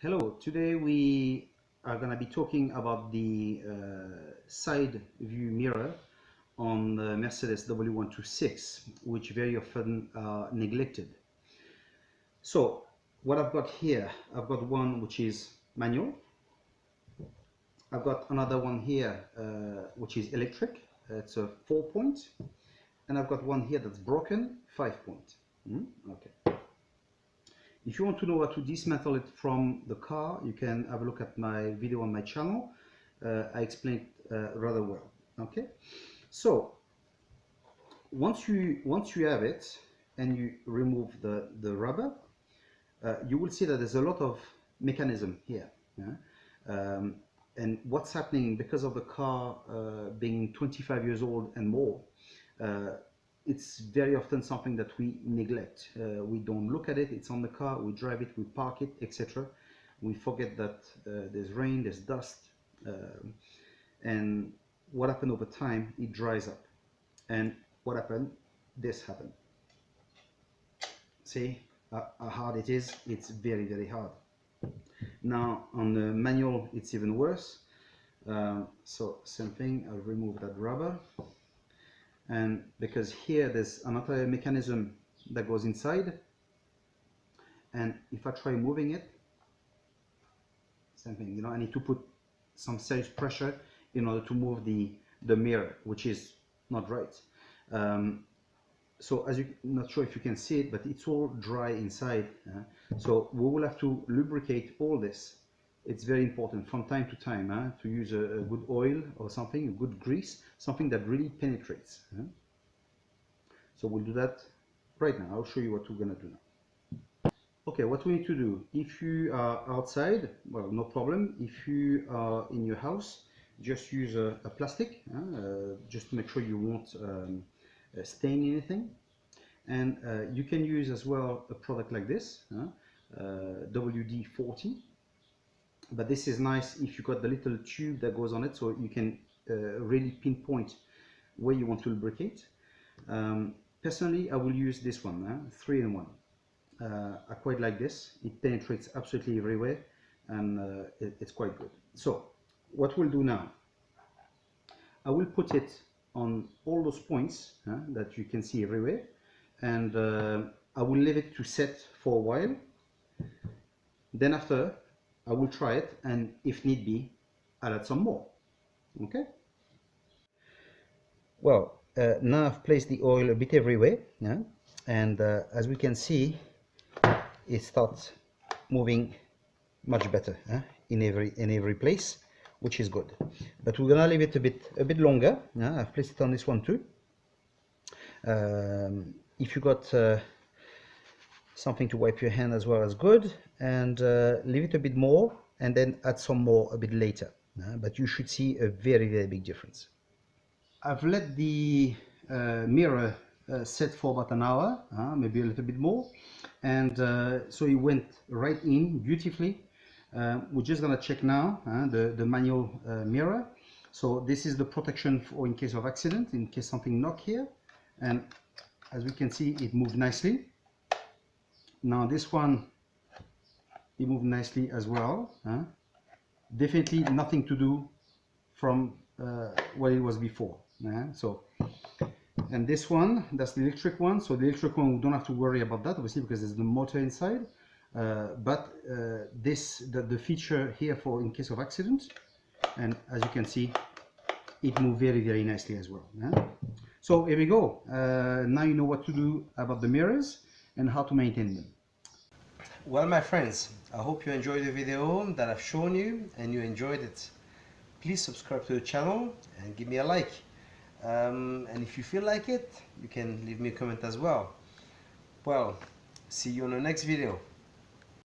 Hello, today we are going to be talking about the side view mirror on the Mercedes W126, which very often are neglected. So what I've got here, I've got one which is manual. I've got another one here which is electric. It's a 4-point, and I've got one here that's broken, 5-point. Okay. If you want to know how to dismantle it from the car, you can have a look at my video on my channel. I explained rather well. Okay, so once you have it and you remove the rubber, you will see that there's a lot of mechanism here. And what's happening because of the car being 25 years old and more, it's very often something that we neglect. We don't look at it, it's on the car, we drive it, we park it, etc. We forget that there's rain, there's dust, and what happened over time, it dries up. And what happened? This happened. See how hard it is? It's very, very hard. Now on the manual, it's even worse. So same thing, I'll remove that rubber. And because here there's another mechanism that goes inside, and if I try moving it, same thing, I need to put some serious pressure in order to move the mirror, which is not right. So as not sure if you can see it, but it's all dry inside. So we will have to lubricate all this. It's very important from time to time to use a good oil or something, a good grease, something that really penetrates. So we'll do that right now. I'll show you what we're going to do now. Okay, what we need to do, if you are outside, well, no problem. If you are in your house, just use a plastic, just to make sure you won't stain anything. And you can use as well a product like this, WD-40. But this is nice if you got the little tube that goes on it, so you can really pinpoint where you want to lubricate. Personally, I will use this one, 3-in-1. I quite like this. It penetrates absolutely everywhere, and it's quite good. So what we'll do now, I will put it on all those points that you can see everywhere, and I will leave it to set for a while. Then after, I will try it, and if need be, I'll add some more. Okay. Well, now I've placed the oil a bit everywhere, and as we can see, it starts moving much better in every place, which is good. But we're gonna leave it a bit longer. I've placed it on this one too. If you got something to wipe your hand as well as good, and leave it a bit more and then add some more a bit later, but you should see a very, very big difference. I've let the mirror set for about an hour, maybe a little bit more, and so it went right in beautifully. We're just gonna check now the manual mirror. So this is the protection for in case of accident, in case something knock here, and as we can see, it moved nicely. Now this one, it moved nicely as well. Definitely nothing to do from what it was before. So, and this one, that's the electric one. So the electric one, we don't have to worry about that, obviously, because there's the motor inside. But the feature here for in case of accident, and as you can see, it moved very, very nicely as well. So here we go. Now you know what to do about the mirrors and how to maintain them. Well, my friends, I hope you enjoyed the video that I've shown you and you enjoyed it. Please subscribe to the channel and give me a like. And if you feel like it, you can leave me a comment as well. Well, see you on the next video.